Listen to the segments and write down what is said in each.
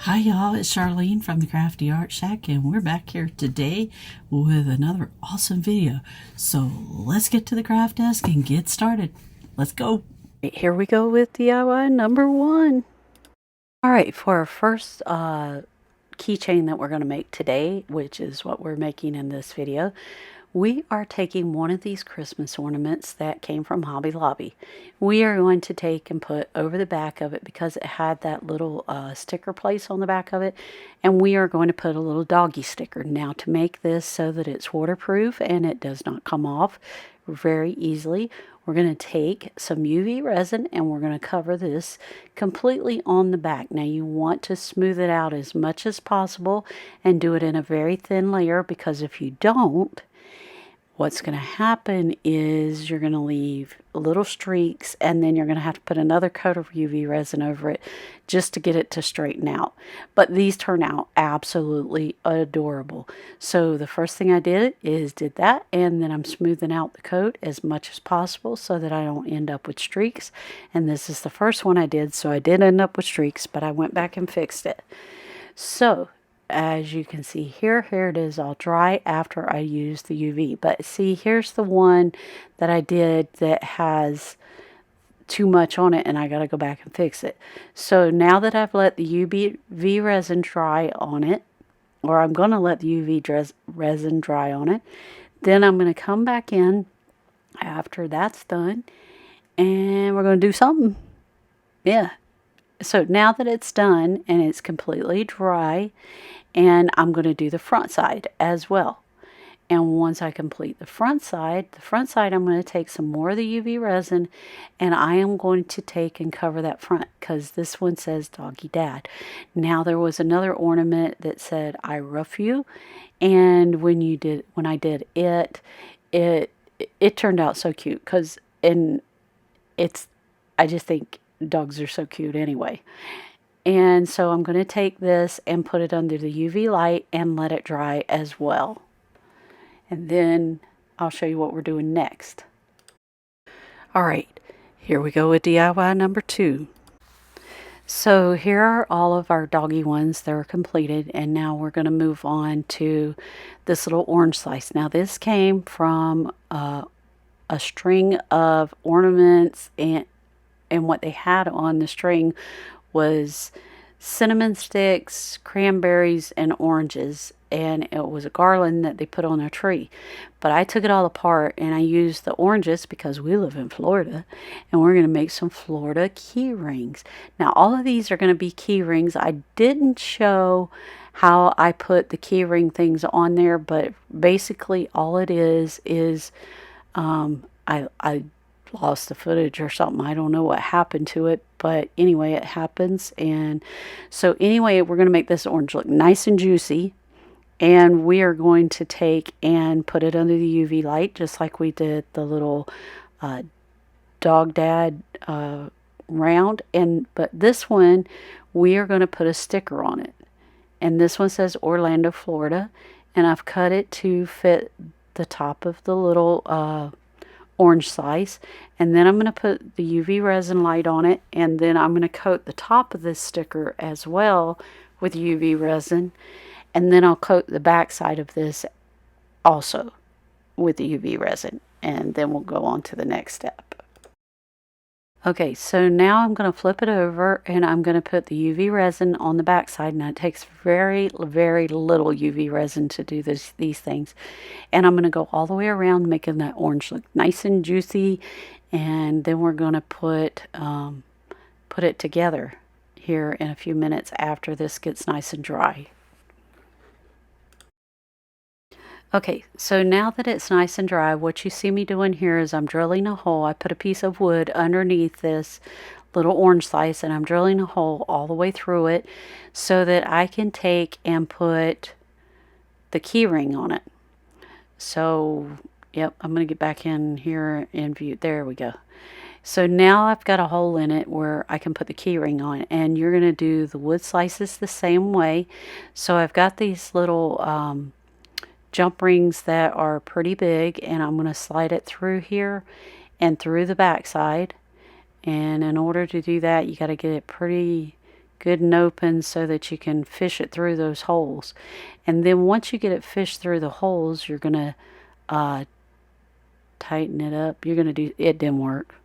Hi y'all, it's Charlene from the Craftyartshack, and we're back here today with another awesome video. So let's get to the craft desk and get started. Let's go. Here we go with DIY number 1. Alright, for our first keychain that we're going to make today, which is what we're making in this video, we are taking one of these Christmas ornaments that came from Hobby Lobby. We are going to take and put over the back of it because it had that little sticker place on the back of it, and we are going to put a little doggy sticker. Now, to make this so that it's waterproof and it does not come off very easily, we're going to take some UV resin and we're going to cover this completely on the back. Now, you want to smooth it out as much as possible and do it in a very thin layer, because if you don't, what's going to happen is you're going to leave little streaks, and then you're going to have to put another coat of UV resin over it just to get it to straighten out. But these turn out absolutely adorable. So the first thing I did that, and then I'm smoothing out the coat as much as possible so that I don't end up with streaks. And this is the first one I did, so I did end up with streaks, but I went back and fixed it. So as you can see here it is all dry after I used the UV. But see, here's the one that I did that has too much on it, and I got to go back and fix it. So now that I've let the UV resin dry on it, or I'm going to let the UV resin dry on it, then I'm going to come back in after that's done, and we're going to do something. Yeah. So now that it's done and it's completely dry, and I'm going to do the front side as well. And once I complete the front side, I'm going to take some more of the UV resin, and I am going to take and cover that front, because this one says Doggy Dad. Now, there was another ornament that said I rough you, and when I did it turned out so cute, because I just think dogs are so cute anyway. And so I'm going to take this and put it under the UV light and let it dry as well. And then I'll show you what we're doing next. Alright, here we go with DIY number 2. So here are all of our doggy ones that are completed, and now we're going to move on to this little orange slice. Now, this came from a string of ornaments, and what they had on the string was cinnamon sticks, cranberries, and oranges, and it was a garland that they put on a tree. But I took it all apart and I used the oranges because we live in Florida, and we're going to make some Florida key rings. Now, all of these are going to be key rings. I didn't show how I put the key ring things on there, but basically all it is I lost the footage or something. I don't know what happened to it, but anyway, it happens. And so anyway, we're going to make this orange look nice and juicy, and we are going to take and put it under the UV light just like we did the little Dog Dad round. But this one, we are going to put a sticker on it, and this one says Orlando, Florida, and I've cut it to fit the top of the little orange slice. And then I'm going to put the UV resin light on it, and then I'm going to coat the top of this sticker as well with UV resin, and then I'll coat the back side of this also with the UV resin, and then we'll go on to the next step. Okay, so now I'm going to flip it over, and I'm going to put the UV resin on the back side. Now, it takes very, very little UV resin to do these things. And I'm going to go all the way around, making that orange look nice and juicy. And then we're going to put it together here in a few minutes after this gets nice and dry. Okay, so now that it's nice and dry, what you see me doing here is I'm drilling a hole. I put a piece of wood underneath this little orange slice, and I'm drilling a hole all the way through it so that I can take and put the key ring on it. So, yep, I'm going to get back in here and view. There we go. So now I've got a hole in it where I can put the key ring on, and you're going to do the wood slices the same way. So I've got these little jump rings that are pretty big, and I'm going to slide it through here and through the back side. And in order to do that, you got to get it pretty good and open so that you can fish it through those holes. And then once you get it fished through the holes, you're going to tighten it up. You're going to do, it didn't work.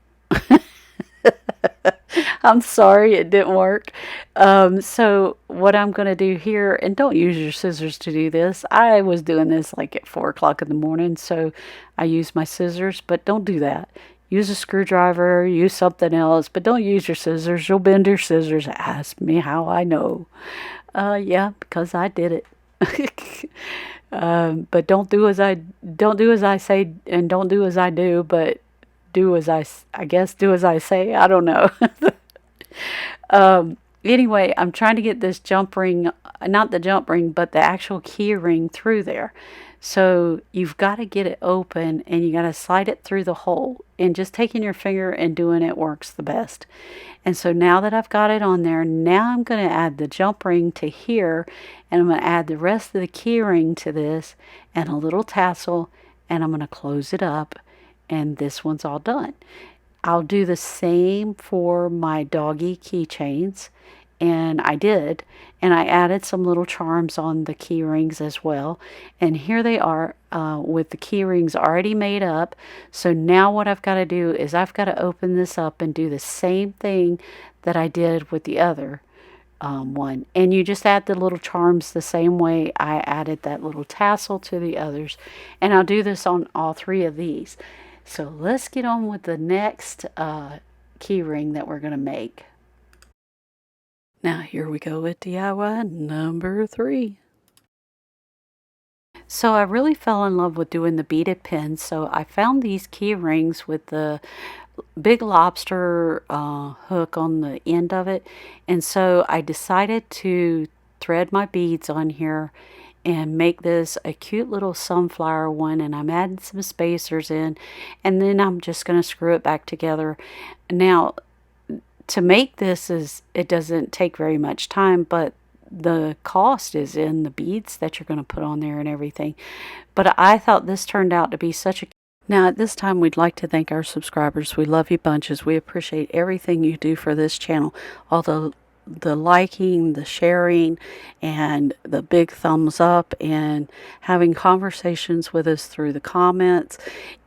I'm sorry, it didn't work. So what I'm going to do here, and don't use your scissors to do this. I was doing this like at 4 o'clock in the morning, so I use my scissors, but don't do that. Use a screwdriver, use something else, but don't use your scissors. You'll bend your scissors. Ask me how I know. Yeah, because I did it. But don't do as I say, and don't do as I do, but do as I guess do as I say. I don't know. Anyway, I'm trying to get this jump ring, not the jump ring, but the actual key ring through there. So you've got to get it open and you got to slide it through the hole, and just taking your finger and doing it works the best. And so now that I've got it on there, now I'm going to add the jump ring to here, and I'm going to add the rest of the key ring to this and a little tassel, and I'm going to close it up, and this one's all done. I'll do the same for my doggy keychains, and I did, and I added some little charms on the key rings as well, and here they are with the key rings already made up. So now what I've got to do is I've got to open this up and do the same thing that I did with the other one, and you just add the little charms the same way I added that little tassel to the others, and I'll do this on all 3 of these. So let's get on with the next key ring that we're going to make. Now here we go with DIY number 3. So I really fell in love with doing the beaded pins. So I found these key rings with the big lobster hook on the end of it. And so I decided to thread my beads on here and make this a cute little sunflower one, and I'm adding some spacers in, and then I'm just going to screw it back together. Now to make this, it doesn't take very much time, but the cost is in the beads that you're going to put on there and everything. But I thought this turned out to be such a... Now at this time we'd like to thank our subscribers. We love you bunches. We appreciate everything you do for this channel, all the liking, the sharing, and the big thumbs up, and having conversations with us through the comments.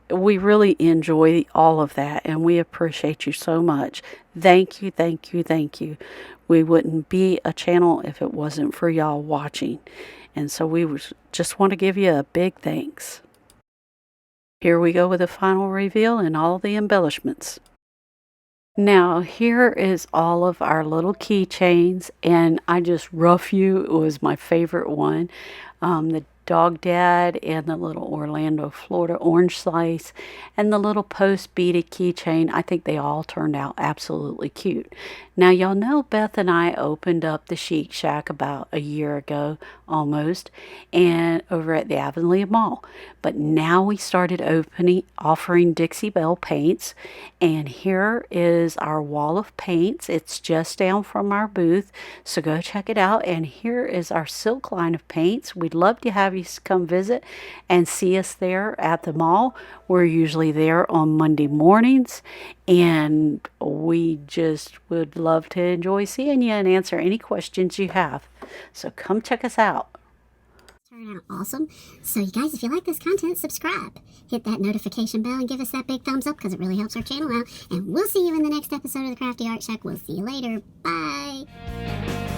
We really enjoy all of that, and we appreciate you so much. Thank you, thank you, thank you. We wouldn't be a channel if it wasn't for y'all watching, and so we just want to give you a big thanks. Here we go with the final reveal and all the embellishments. Now here is all of our little keychains, and I just rough you. It was my favorite one. The dog dad and the little Orlando, Florida orange slice and the little post beaded keychain. I think they all turned out absolutely cute. Now y'all know Beth and I opened up the Chic Shack about a year ago almost, and over at the Avonlea Mall. But now we started offering Dixie Belle paints, and here is our wall of paints. It's just down from our booth, so go check it out. And here is our silk line of paints. We'd love to have you come visit and see us there at the mall. We're usually there on Monday mornings, and we just would love to enjoy seeing you and answer any questions you have. So come check us out. Turn out awesome. So you guys, if you like this content, subscribe. Hit that notification bell and give us that big thumbs up, because it really helps our channel out. And we'll see you in the next episode of the Crafty Art Shack. We'll see you later. Bye.